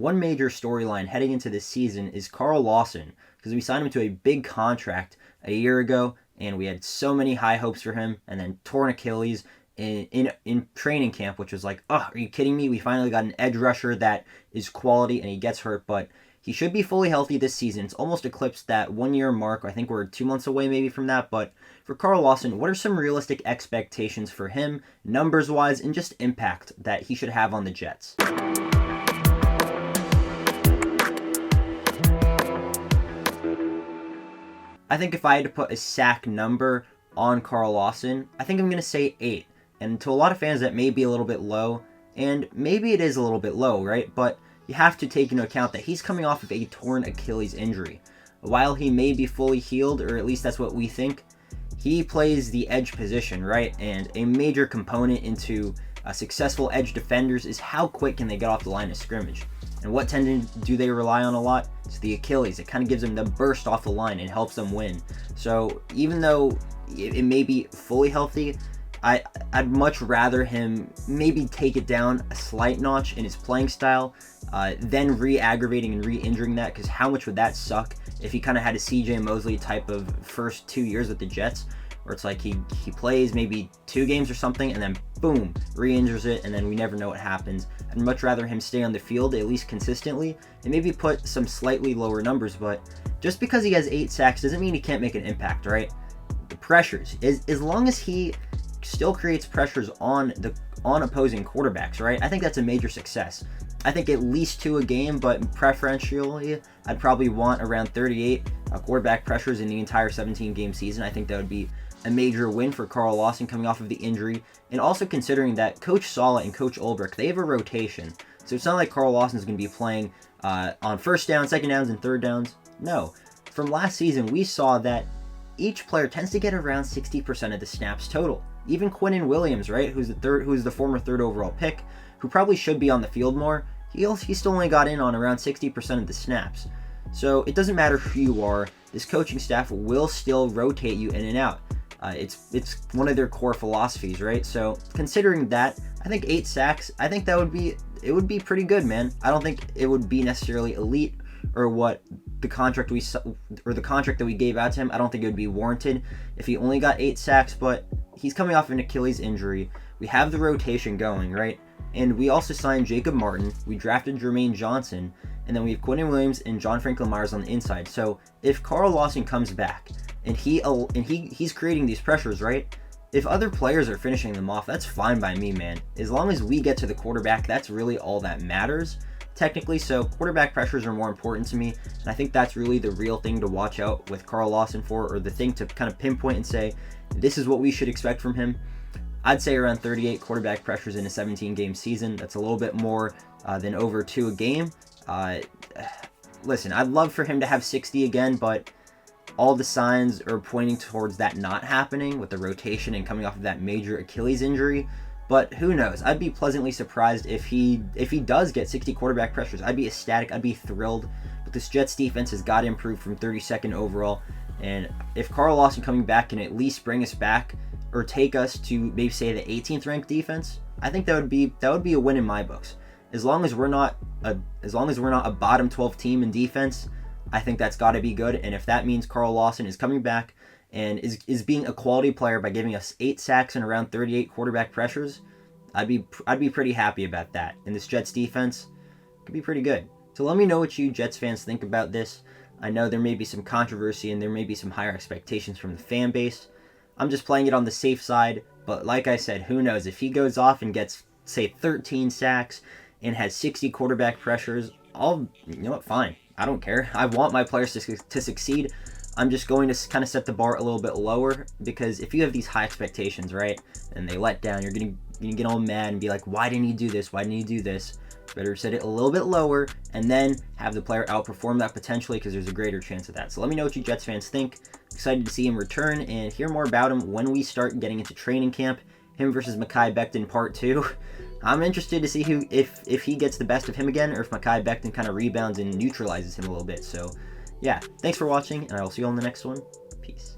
one major storyline heading into this season is Carl Lawson, because we signed him to a big contract a year ago, and we had so many high hopes for him, and then torn Achilles in training camp, which was like, oh, are you kidding me? We finally got an edge rusher that is quality, and he gets hurt, but he should be fully healthy this season. It's almost eclipsed that 1 year mark. I think we're 2 months away maybe from that, but for Carl Lawson, what are some realistic expectations for him, numbers-wise, and just impact that he should have on the Jets? I think if I had to put a sack number on Carl Lawson, I think I'm going to say 8. And to a lot of fans, that may be a little bit low, and maybe it is a little bit low, right? But you have to take into account that he's coming off of a torn Achilles injury. While he may be fully healed, or at least that's what we think, he plays the edge position, right? And a major component into successful edge defenders is how quick can they get off the line of scrimmage. And what tendon do they rely on a lot? It's the Achilles. It kind of gives them the burst off the line and helps them win. So even though it may be fully healthy, I'd much rather him maybe take it down a slight notch in his playing style, than re-aggravating and re-injuring that, because how much would that suck if he kind of had a CJ Mosley type of first 2 years with the Jets, where it's like he plays maybe 2 games or something, and then boom, re-injures it, and then we never know what happens. I'd much rather him stay on the field, at least consistently, and maybe put some slightly lower numbers, but just because he has 8 sacks doesn't mean he can't make an impact, right? The pressures, as long as he still creates pressures on opposing quarterbacks, right? I think that's a major success. I think at least 2 a game, but preferentially, I'd probably want around 38 quarterback pressures in the entire 17-game season. I think that would be a major win for Carl Lawson coming off of the injury, and also considering that Coach Saleh and Coach Ulbrich, they have a rotation, so it's not like Carl Lawson's going to be playing on first down, second downs, and third downs. No. From last season, we saw that each player tends to get around 60% of the snaps total. Even Quinnen Williams, right, who's the former 3rd overall pick, who probably should be on the field more, he still only got in on around 60% of the snaps. So it doesn't matter who you are, this coaching staff will still rotate you in and out. It's one of their core philosophies, right? So considering that, I think 8 sacks, I think it would be pretty good, man. I don't think it would be necessarily elite, or what the contract that we gave out to him. I don't think it would be warranted if he only got 8 sacks, but he's coming off an Achilles injury. We have the rotation going, right? And we also signed Jacob Martin. We drafted Jermaine Johnson, and then we have Quinnen Williams and John Franklin Myers on the inside. So if Carl Lawson comes back and he's creating these pressures, right? If other players are finishing them off, that's fine by me, man. As long as we get to the quarterback, that's really all that matters, technically. So quarterback pressures are more important to me, and I think that's really the real thing to watch out with Carl Lawson for, or the thing to kind of pinpoint and say, this is what we should expect from him. I'd say around 38 quarterback pressures in a 17-game season. That's a little bit more than over 2 a game. Listen, I'd love for him to have 60 again, but all the signs are pointing towards that not happening with the rotation and coming off of that major Achilles injury. But who knows? I'd be pleasantly surprised if he does get 60 quarterback pressures. I'd be ecstatic. I'd be thrilled. But this Jets defense has got to improve from 32nd overall. And if Carl Lawson coming back can at least bring us back, or take us to maybe say the 18th ranked defense, I think that would be a win in my books. As long as we're not a bottom 12 team in defense, I think that's got to be good. And if that means Carl Lawson is coming back and is being a quality player by giving us 8 sacks and around 38 quarterback pressures, I'd be pretty happy about that. And this Jets defense could be pretty good. So let me know what you Jets fans think about this. I know there may be some controversy and there may be some higher expectations from the fan base. I'm just playing it on the safe side, but like I said, who knows? If he goes off and gets, say, 13 sacks and has 60 quarterback pressures, you know what, fine. I don't care. I want my players to succeed. I'm just going to kind of set the bar a little bit lower, because if you have these high expectations, right, and they let down, you're going to get all mad and be like, why didn't he do this? Why didn't he do this? Better set it a little bit lower and then have the player outperform that potentially, because there's a greater chance of that. So let me know what you Jets fans think. Excited to see him return and hear more about him when we start getting into training camp. Him versus Mekhi Becton Part 2. I'm interested to see if he gets the best of him again, or if Mekhi Becton kind of rebounds and neutralizes him a little bit. So yeah, thanks for watching, and I will see you on the next one. Peace.